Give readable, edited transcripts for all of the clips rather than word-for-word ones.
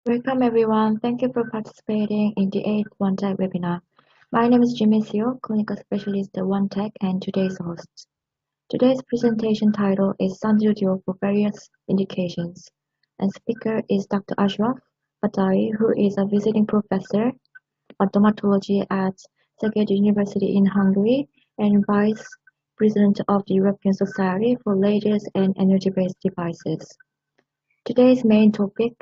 Welcome everyone. Thank you for participating in the 8th OneTech webinar. My name is Jimmy Seo, Clinical Specialist at OneTech and today's host. Today's presentation title is Sandro-dual for various indications. And speaker is Dr. Ashraf Fatari, who is a visiting professor of dermatology at Szeged University in Hungary and Vice President of the European Society for Lasers and Energy-Based Devices. Today's main topic,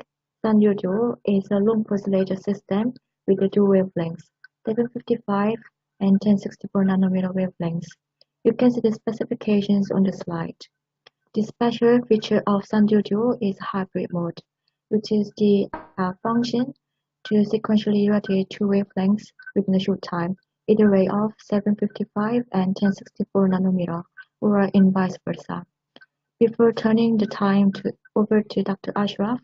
Sandro-dual, is a long-pulse laser system with the dual wavelengths, 755 and 1064 nanometer wavelengths. You can see the specifications on the slide. The special feature of Sandro-dual is hybrid mode, which is the function to sequentially irradiate two wavelengths within a short time, either way of 755 and 1064 nanometer, or in vice versa. Before turning the time over to Dr. Ashraf,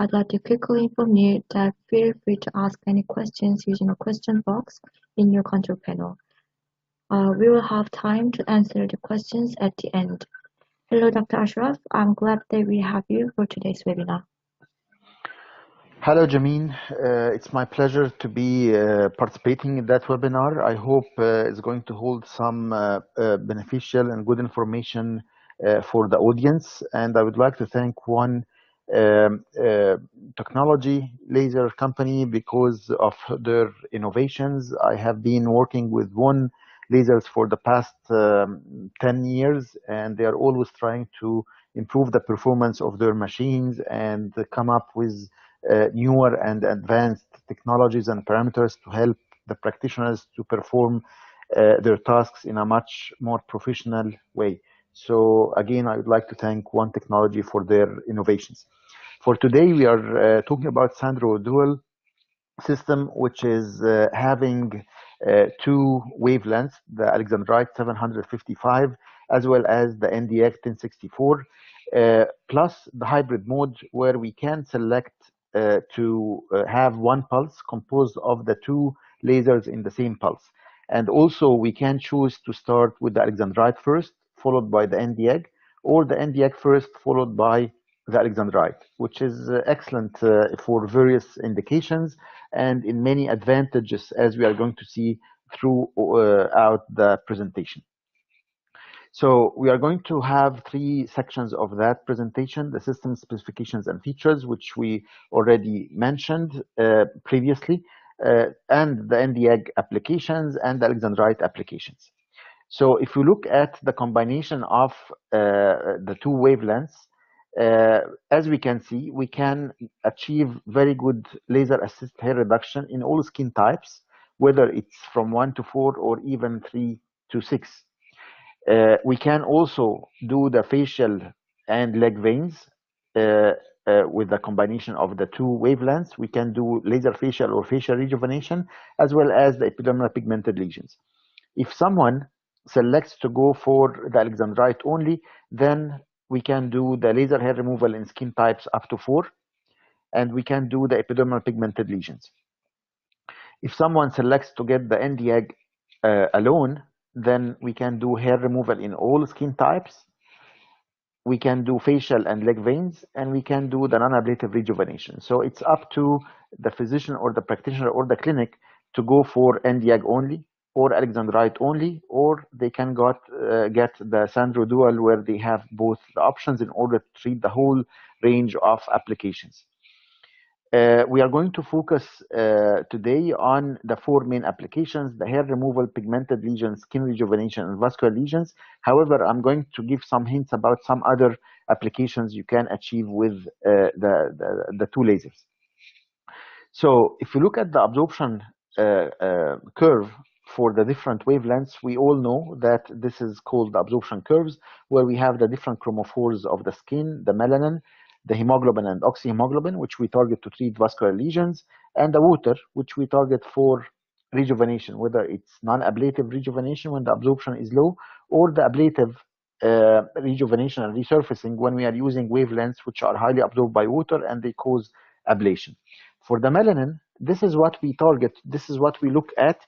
I'd like to quickly inform you that feel free to ask any questions using a question box in your control panel. We will have time to answer the questions at the end. Hello, Dr. Ashraf. I'm glad that we have you for today's webinar. Hello, Jameen. It's my pleasure to be participating in that webinar. I hope it's going to hold some beneficial and good information for the audience. And I would like to thank one technology laser company because of their innovations. I have been working with one lasers for the past 10 years, and they are always trying to improve the performance of their machines and come up with newer and advanced technologies and parameters to help the practitioners to perform their tasks in a much more professional way. So again, I would like to thank One Technology for their innovations. For today, we are talking about Sandro-dual system, which is having two wavelengths, the Alexandrite 755 as well as the NDX 1064, plus the hybrid mode where we can select to have one pulse composed of the two lasers in the same pulse. And also we can choose to start with the Alexandrite first, followed by the NDX, or the NDX first, followed by the Alexandrite, which is excellent for various indications and in many advantages, as we are going to see throughout the presentation. So we are going to have three sections of that presentation: the system specifications and features, which we already mentioned previously, and the NDX applications and the Alexandrite applications. So if you look at the combination of the two wavelengths, as we can see, we can achieve very good laser assist hair reduction in all skin types, whether it's from 1 to 4 or even 3 to 6. We can also do the facial and leg veins with the combination of the two wavelengths. We can do laser facial or facial rejuvenation, as well as the epidermal pigmented lesions. If someone selects to go for the Alexandrite only, then we can do the laser hair removal in skin types up to 4, and we can do the epidermal pigmented lesions. If someone selects to get the NDX alone, then we can do hair removal in all skin types. We can do facial and leg veins, and we can do the non-ablative rejuvenation. So it's up to the physician or the practitioner or the clinic to go for NDX only, or Alexandrite only, or they can get the Sandro-dual, where they have both the options in order to treat the whole range of applications. We are going to focus today on the four main applications: the hair removal, pigmented lesions, skin rejuvenation, and vascular lesions. However, I'm going to give some hints about some other applications you can achieve with the two lasers. So if you look at the absorption curve for the different wavelengths, we all know that this is called the absorption curves, where we have the different chromophores of the skin, the melanin, the hemoglobin and oxyhemoglobin, which we target to treat vascular lesions, and the water, which we target for rejuvenation, whether it's non-ablative rejuvenation when the absorption is low, or the ablative rejuvenation and resurfacing when we are using wavelengths which are highly absorbed by water and they cause ablation. For the melanin, this is what we target, this is what we look at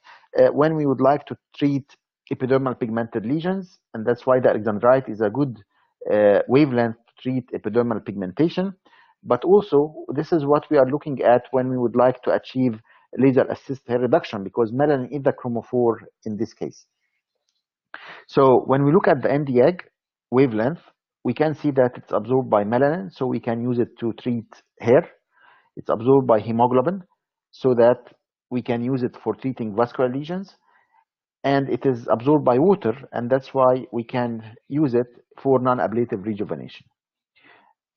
when we would like to treat epidermal pigmented lesions, and that's why the Alexandrite is a good wavelength to treat epidermal pigmentation. But also, this is what we are looking at when we would like to achieve laser assist hair reduction, because melanin is the chromophore in this case. So when we look at the MDAG wavelength, we can see that it's absorbed by melanin, so we can use it to treat hair. It's absorbed by hemoglobin, so that we can use it for treating vascular lesions. And it is absorbed by water, and that's why we can use it for non-ablative rejuvenation.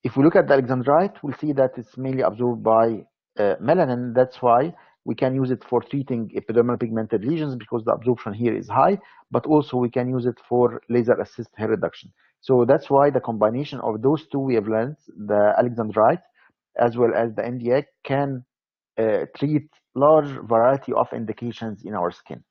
If we look at the alexandrite, we'll see that it's mainly absorbed by melanin. That's why we can use it for treating epidermal pigmented lesions, because the absorption here is high, but also we can use it for laser assist hair reduction. So that's why the combination of those two wavelengths, the alexandrite as well as the MDA, can treat large variety of indications in our skin.